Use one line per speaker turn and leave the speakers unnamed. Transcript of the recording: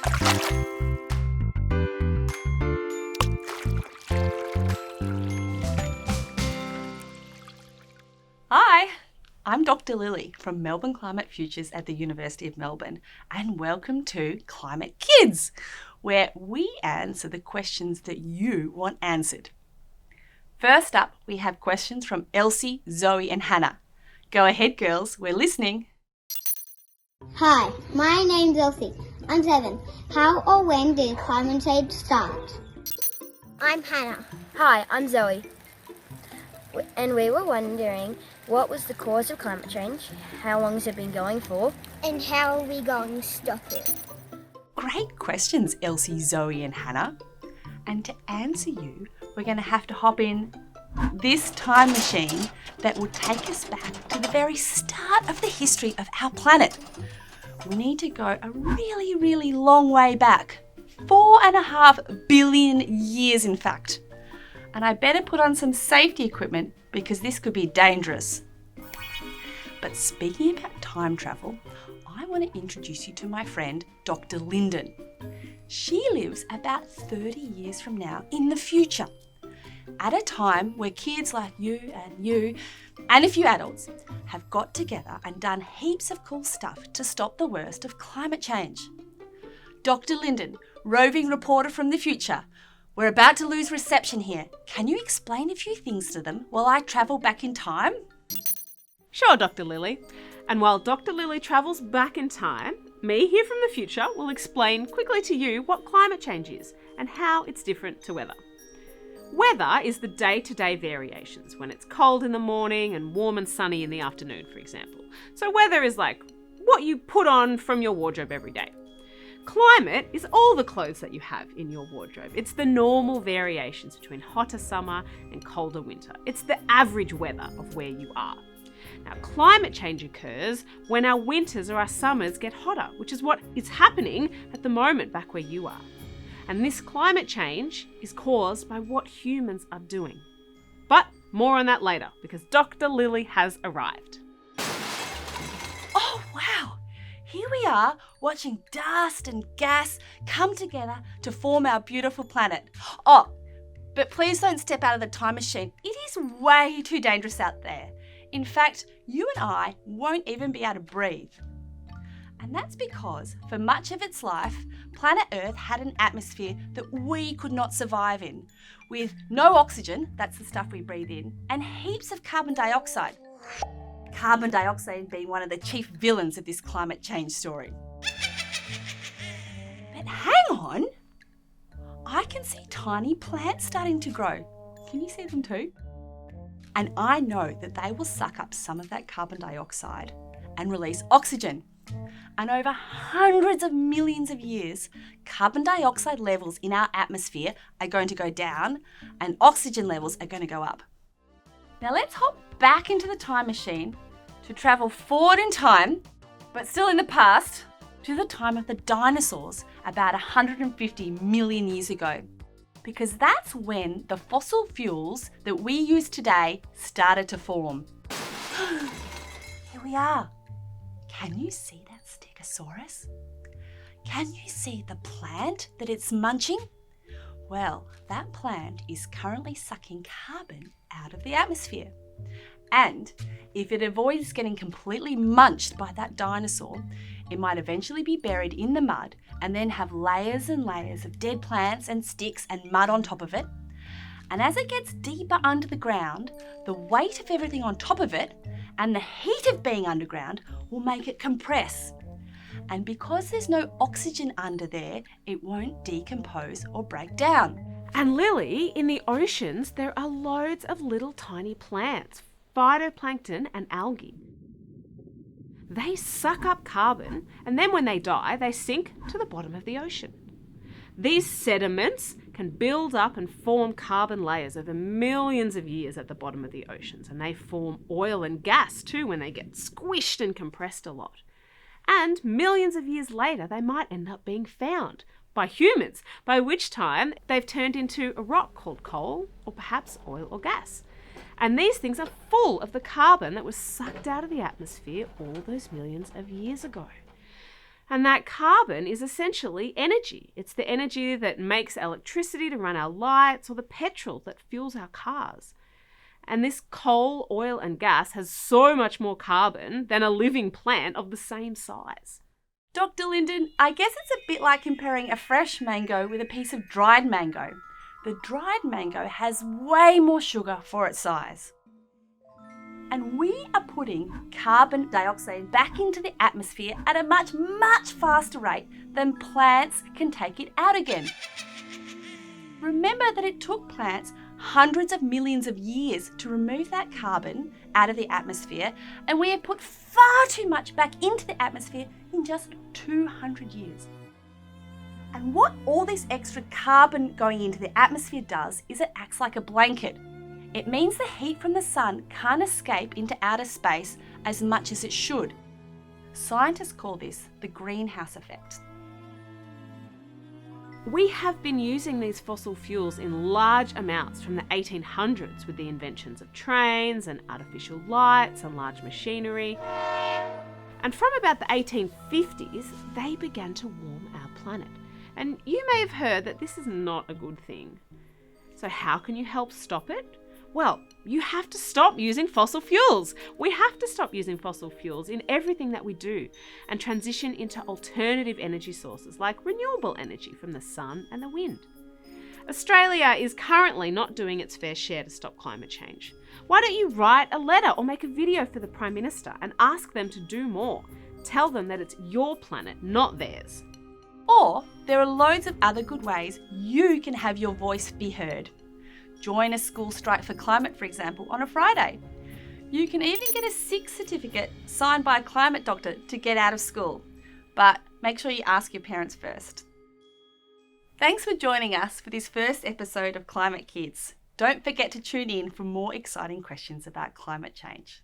Hi, I'm Dr Lily from Melbourne Climate Futures at the University of Melbourne, and welcome to Climate Kids, where we answer the questions that you want answered. First up, we have questions from Elsie, Zoe and Hanna. Go ahead, girls, we're listening.
Hi, my name's Elsie. I'm 7. How or when did climate change start?
I'm Hannah. Hi, I'm Zoe. And we were wondering, what was the cause of climate change? How long has it been going for?
And how are we going to stop it?
Great questions, Elsie, Zoe and Hanna. And to answer you, we're going to have to hop in this time machine that will take us back to the very start of the history of our planet. We need to go a really, really long way back. 4.5 billion years, in fact. And I better put on some safety equipment because this could be dangerous. But speaking about time travel, I want to introduce you to my friend, Dr. Linden. She lives about 30 years from now in the future, at a time where kids like you and a few adults have got together and done heaps of cool stuff to stop the worst of climate change. Dr. Linden, roving reporter from the future, we're about to lose reception here. Can you explain a few things to them while I travel back in time?
Sure, Dr. Lily. And while Dr. Lily travels back in time, me here from the future will explain quickly to you what climate change is and how it's different to weather. Weather is the day-to-day variations, when it's cold in the morning and warm and sunny in the afternoon, for example. So weather is like what you put on from your wardrobe every day. Climate is all the clothes that you have in your wardrobe. It's the normal variations between hotter summer and colder winter. It's the average weather of where you are. Now, climate change occurs when our winters or our summers get hotter, which is what is happening at the moment back where you are. And this climate change is caused by what humans are doing. But more on that later, because Dr. Lily has arrived.
Oh, wow! Here we are watching dust and gas come together to form our beautiful planet. Oh, but please don't step out of the time machine. It is way too dangerous out there. In fact, you and I won't even be able to breathe. And that's because for much of its life, planet Earth had an atmosphere that we could not survive in, with no oxygen, that's the stuff we breathe in, and heaps of carbon dioxide. Carbon dioxide being one of the chief villains of this climate change story. But hang on, I can see tiny plants starting to grow. Can you see them too? And I know that they will suck up some of that carbon dioxide and release oxygen. And over hundreds of millions of years, carbon dioxide levels in our atmosphere are going to go down and oxygen levels are going to go up. Now let's hop back into the time machine to travel forward in time, but still in the past, to the time of the dinosaurs about 150 million years ago. Because that's when the fossil fuels that we use today started to form. Here we are. Can you see that Stegosaurus? Can you see the plant that it's munching? Well, that plant is currently sucking carbon out of the atmosphere. And if it avoids getting completely munched by that dinosaur, it might eventually be buried in the mud and then have layers and layers of dead plants and sticks and mud on top of it. And as it gets deeper under the ground, the weight of everything on top of it and the heat of being underground will make it compress. And because there's no oxygen under there, it won't decompose or break down.
And Lily, in the oceans, there are loads of little tiny plants, phytoplankton and algae. They suck up carbon, and then when they die, they sink to the bottom of the ocean. These sediments can build up and form carbon layers over millions of years at the bottom of the oceans, and they form oil and gas too when they get squished and compressed a lot. And millions of years later, they might end up being found by humans, by which time they've turned into a rock called coal or perhaps oil or gas. And these things are full of the carbon that was sucked out of the atmosphere all those millions of years ago. And that carbon is essentially energy. It's the energy that makes electricity to run our lights or the petrol that fuels our cars. And this coal, oil and gas has so much more carbon than a living plant of the same size.
Dr. Linden, I guess it's a bit like comparing a fresh mango with a piece of dried mango. The dried mango has way more sugar for its size. And we are putting carbon dioxide back into the atmosphere at a much, much faster rate than plants can take it out again. Remember that it took plants hundreds of millions of years to remove that carbon out of the atmosphere, and we have put far too much back into the atmosphere in just 200 years. And what all this extra carbon going into the atmosphere does is it acts like a blanket. It means the heat from the sun can't escape into outer space as much as it should. Scientists call this the greenhouse effect.
We have been using these fossil fuels in large amounts from the 1800s with the inventions of trains and artificial lights and large machinery. And from about the 1850s, they began to warm our planet. And you may have heard that this is not a good thing. So how can you help stop it? Well, you have to stop using fossil fuels. We have to stop using fossil fuels in everything that we do and transition into alternative energy sources like renewable energy from the sun and the wind. Australia is currently not doing its fair share to stop climate change. Why don't you write a letter or make a video for the Prime Minister and ask them to do more? Tell them that it's your planet, not theirs.
Or there are loads of other good ways you can have your voice be heard. Join a school strike for climate, for example, on a Friday. You can even get a sick certificate signed by a climate doctor to get out of school. But make sure you ask your parents first. Thanks for joining us for this first episode of Climate Kids. Don't forget to tune in for more exciting questions about climate change.